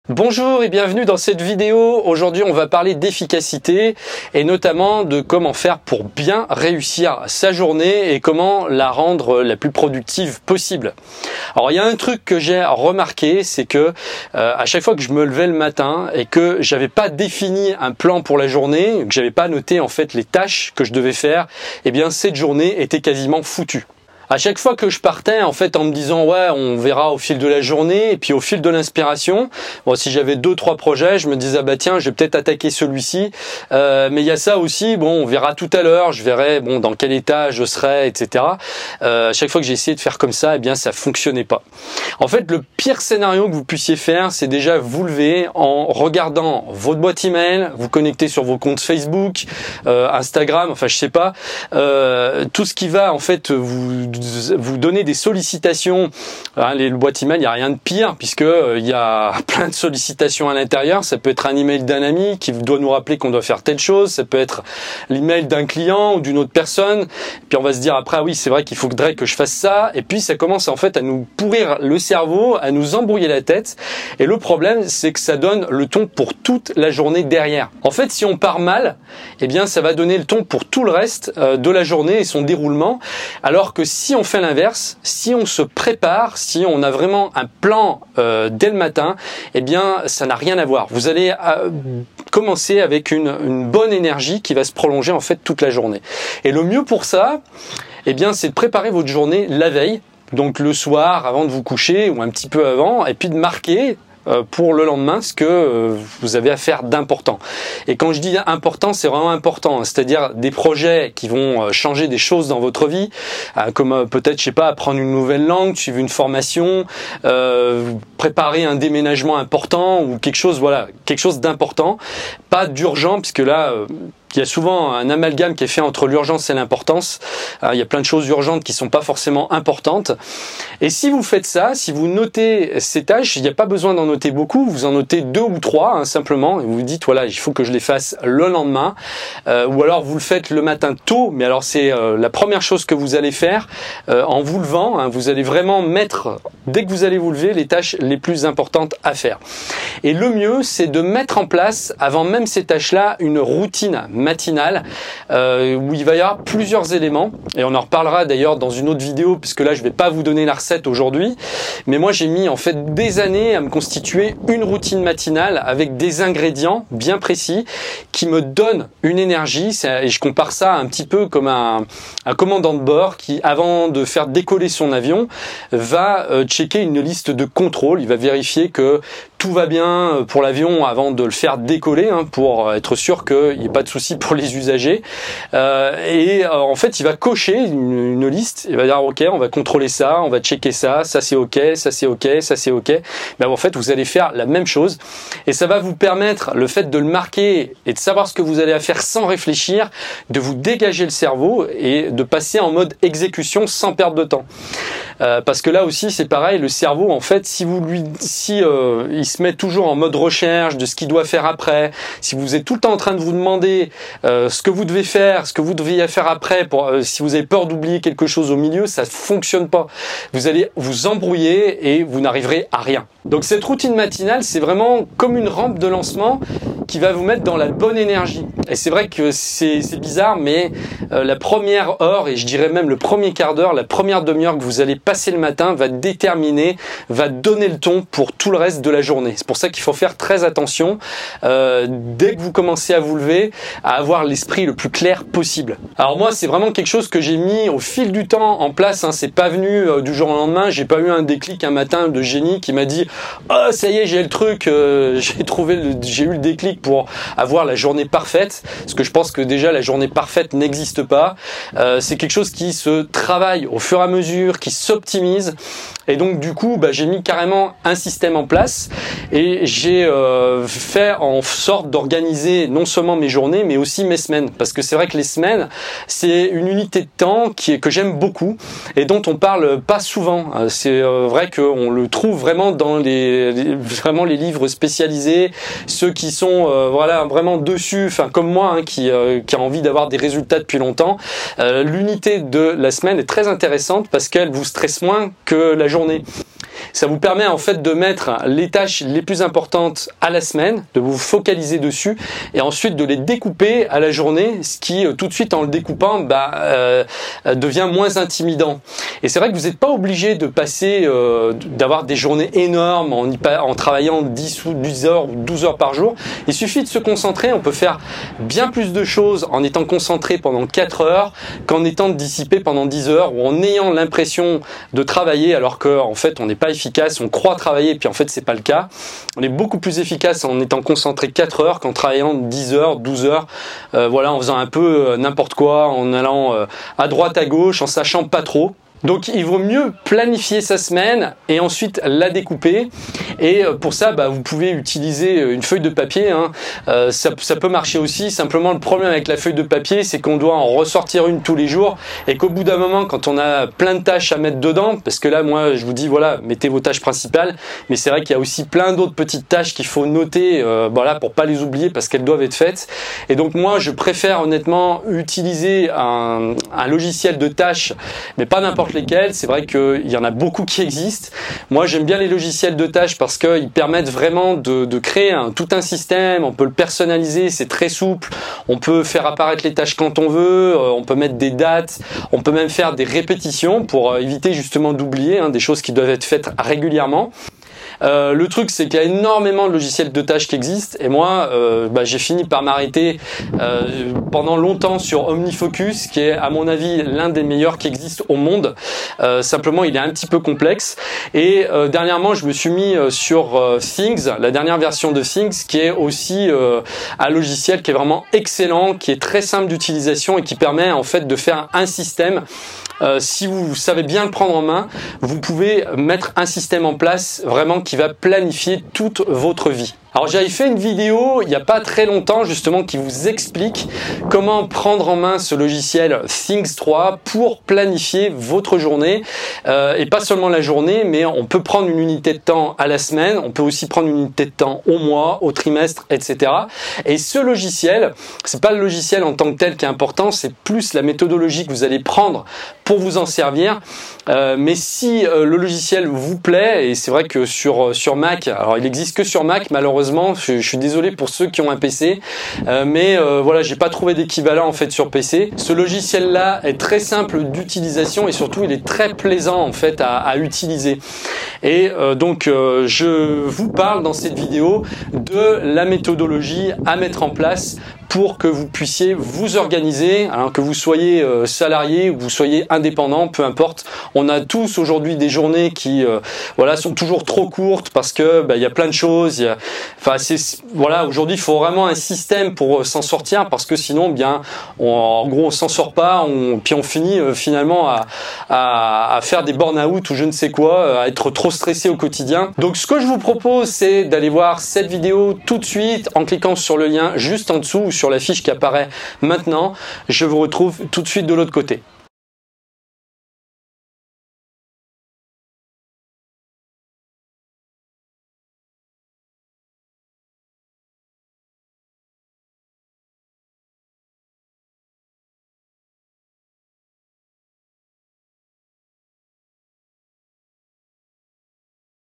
Bonjour et bienvenue dans cette vidéo. Aujourd'hui, on va parler d'efficacité et notamment de comment faire pour bien réussir sa journée et comment la rendre la plus productive possible. Alors, il y a un truc que j'ai remarqué, c'est que à chaque fois que je me levais le matin et que j'avais pas défini un plan pour la journée, que j'avais pas noté en fait les tâches que je devais faire, eh bien cette journée était quasiment foutue. À chaque fois que je partais, en fait, en me disant ouais, on verra au fil de la journée et puis au fil de l'inspiration. Bon, si j'avais 2-3 projets, je me disais bah tiens, je vais peut-être attaquer celui-ci. Mais il y a ça aussi. Bon, on verra tout à l'heure. Je verrai bon dans quel état je serai, etc. À chaque fois que j'ai essayé de faire comme ça, eh bien ça fonctionnait pas. En fait, le pire scénario que vous puissiez faire, c'est déjà vous lever en regardant votre boîte email, vous connecter sur vos comptes Facebook, Instagram, enfin je sais pas, tout ce qui va en fait vous donner des sollicitations. Les boîtes email, il n'y a rien de pire puisque il y a plein de sollicitations à l'intérieur. Ça peut être un email d'un ami qui doit nous rappeler qu'on doit faire telle chose. Ça peut être l'email d'un client ou d'une autre personne. Puis on va se dire après, ah oui, c'est vrai qu'il faudrait que je fasse ça. Et puis ça commence en fait à nous pourrir le cerveau, à nous embrouiller la tête. Et le problème, c'est que ça donne le ton pour toute la journée derrière. En fait, si on part mal, eh bien ça va donner le ton pour tout le reste de la journée et son déroulement. Alors que si on fait l'inverse, si on se prépare, si on a vraiment un plan dès le matin, eh bien ça n'a rien à voir. Vous allez commencer avec une bonne énergie qui va se prolonger en fait toute la journée. Et le mieux pour ça, eh bien c'est de préparer votre journée la veille, donc le soir avant de vous coucher ou un petit peu avant, et puis de marquer pour le lendemain ce que vous avez à faire d'important. Et quand je dis important, c'est vraiment important, c'est-à-dire des projets qui vont changer des choses dans votre vie, comme peut-être, je sais pas, apprendre une nouvelle langue, suivre une formation, préparer un déménagement important ou quelque chose, voilà, quelque chose d'important, pas d'urgent, puisque là il y a souvent un amalgame qui est fait entre l'urgence et l'importance. Il y a plein de choses urgentes qui sont pas forcément importantes. Et si vous faites ça, si vous notez ces tâches, il n'y a pas besoin d'en noter beaucoup. Vous en notez 2 ou 3 simplement. Et vous vous dites voilà, il faut que je les fasse le lendemain. Ou alors vous le faites le matin tôt. Mais alors c'est la première chose que vous allez faire en vous levant. Vous allez vraiment mettre, dès que vous allez vous lever, les tâches les plus importantes à faire. Et le mieux, c'est de mettre en place, avant même ces tâches-là, une routine matinale où il va y avoir plusieurs éléments et on en reparlera d'ailleurs dans une autre vidéo puisque là je vais pas vous donner la recette aujourd'hui, mais moi j'ai mis en fait des années à me constituer une routine matinale avec des ingrédients bien précis qui me donnent une énergie et je compare ça un petit peu comme un commandant de bord qui avant de faire décoller son avion va checker une liste de contrôle, il va vérifier que tout va bien pour l'avion avant de le faire décoller pour être sûr qu'il n'y ait pas de souci pour les usagers. En fait, il va cocher une liste. Il va dire ok, on va contrôler ça, on va checker ça, ça c'est ok, ça c'est ok, ça c'est ok. Mais en fait, vous allez faire la même chose et ça va vous permettre, le fait de le marquer et de savoir ce que vous allez faire sans réfléchir, de vous dégager le cerveau et de passer en mode exécution sans perdre de temps. Parce que là aussi c'est pareil, le cerveau en fait, si il se met toujours en mode recherche de ce qu'il doit faire après, si vous êtes tout le temps en train de vous demander ce que vous devez faire, ce que vous devriez faire après, si vous avez peur d'oublier quelque chose au milieu, ça ne fonctionne pas. Vous allez vous embrouiller et vous n'arriverez à rien. Donc cette routine matinale, c'est vraiment comme une rampe de lancement qui va vous mettre dans la bonne énergie. Et c'est vrai que c'est bizarre, mais la première heure, et je dirais même le premier quart d'heure, la première demi-heure que vous allez passer le matin va déterminer, va donner le ton pour tout le reste de la journée. C'est pour ça qu'il faut faire très attention, dès que vous commencez à vous lever, à avoir l'esprit le plus clair possible. Alors moi, c'est vraiment quelque chose que j'ai mis au fil du temps en place, c'est pas venu du jour au lendemain, j'ai pas eu un déclic un matin de génie qui m'a dit « Oh, ça y est, j'ai le truc, j'ai eu le déclic pour avoir la journée parfaite », parce que je pense que déjà la journée parfaite n'existe pas. C'est quelque chose qui se travaille au fur et à mesure, qui s'optimise. Et donc du coup, j'ai mis carrément un système en place et j'ai fait en sorte d'organiser non seulement mes journées mais aussi mes semaines, parce que c'est vrai que les semaines c'est une unité de temps que j'aime beaucoup et dont on parle pas souvent. C'est vrai qu'on le trouve vraiment dans les livres spécialisés, ceux qui sont voilà vraiment dessus, enfin comme moi qui a envie d'avoir des résultats depuis longtemps. L'unité de la semaine est très intéressante parce qu'elle vous stresse moins que la journée. Ça vous permet en fait de mettre les tâches les plus importantes à la semaine, de vous focaliser dessus et ensuite de les découper à la journée, ce qui tout de suite en le découpant devient moins intimidant. Et c'est vrai que vous n'êtes pas obligé de passer, d'avoir des journées énormes en travaillant 10 ou 10 heures ou 12 heures par jour. Il suffit de se concentrer, on peut faire bien plus de choses en étant concentré pendant 4 heures qu'en étant dissipé pendant 10 heures ou en ayant l'impression de travailler alors qu'en fait on n'est pas efficace, on croit travailler puis en fait c'est pas le cas. On est beaucoup plus efficace en étant concentré 4 heures qu'en travaillant 10 heures, 12 heures, voilà, en faisant un peu n'importe quoi, en allant à droite à gauche, en sachant pas trop. Donc il vaut mieux planifier sa semaine et ensuite la découper, et pour ça vous pouvez utiliser une feuille de papier, hein. Ça peut marcher aussi. Simplement le problème avec la feuille de papier, c'est qu'on doit en ressortir une tous les jours et qu'au bout d'un moment, quand on a plein de tâches à mettre dedans, parce que là moi je vous dis voilà, mettez vos tâches principales, mais c'est vrai qu'il y a aussi plein d'autres petites tâches qu'il faut noter, voilà, pour pas les oublier parce qu'elles doivent être faites. Et donc moi je préfère honnêtement utiliser un logiciel de tâches, mais pas n'importe lesquels. C'est vrai qu'il y en a beaucoup qui existent. Moi j'aime bien les logiciels de tâches parce qu'ils permettent vraiment de créer tout un système. On peut le personnaliser, c'est très souple, on peut faire apparaître les tâches quand on veut, on peut mettre des dates, on peut même faire des répétitions pour éviter justement d'oublier, hein, des choses qui doivent être faites régulièrement. Le truc c'est qu'il y a énormément de logiciels de tâches qui existent et moi j'ai fini par m'arrêter pendant longtemps sur OmniFocus, qui est à mon avis l'un des meilleurs qui existent au monde. Simplement il est un petit peu complexe, et dernièrement je me suis mis sur Things, la dernière version de Things, qui est aussi un logiciel qui est vraiment excellent, qui est très simple d'utilisation et qui permet en fait de faire un système. Si vous savez bien le prendre en main, vous pouvez mettre un système en place vraiment qui va planifier toute votre vie. Alors j'avais fait une vidéo il n'y a pas très longtemps justement qui vous explique comment prendre en main ce logiciel Things 3 pour planifier votre journée, et pas seulement la journée, mais on peut prendre une unité de temps à la semaine, on peut aussi prendre une unité de temps au mois, au trimestre, etc. Et ce logiciel, c'est pas le logiciel en tant que tel qui est important, c'est plus la méthodologie que vous allez prendre pour vous en servir. Mais si le logiciel vous plaît, et c'est vrai que sur Mac, alors il existe que sur Mac malheureusement, je suis désolé pour ceux qui ont un PC, mais voilà, j'ai pas trouvé d'équivalent en fait sur PC. Ce logiciel là est très simple d'utilisation et surtout il est très plaisant en fait à utiliser. Et donc je vous parle dans cette vidéo de la méthodologie à mettre en place pour que vous puissiez vous organiser, hein, que vous soyez salarié ou que vous soyez indépendant, peu importe. On a tous aujourd'hui des journées qui voilà, sont toujours trop courtes parce que il y a plein de choses. Voilà, aujourd'hui il faut vraiment un système pour s'en sortir, parce que sinon en gros on s'en sort pas, puis on finit finalement à faire des burn-out ou je ne sais quoi, à être trop stressé au quotidien. Donc ce que je vous propose, c'est d'aller voir cette vidéo tout de suite en cliquant sur le lien juste en dessous ou sur la fiche qui apparaît maintenant. Je vous retrouve tout de suite de l'autre côté.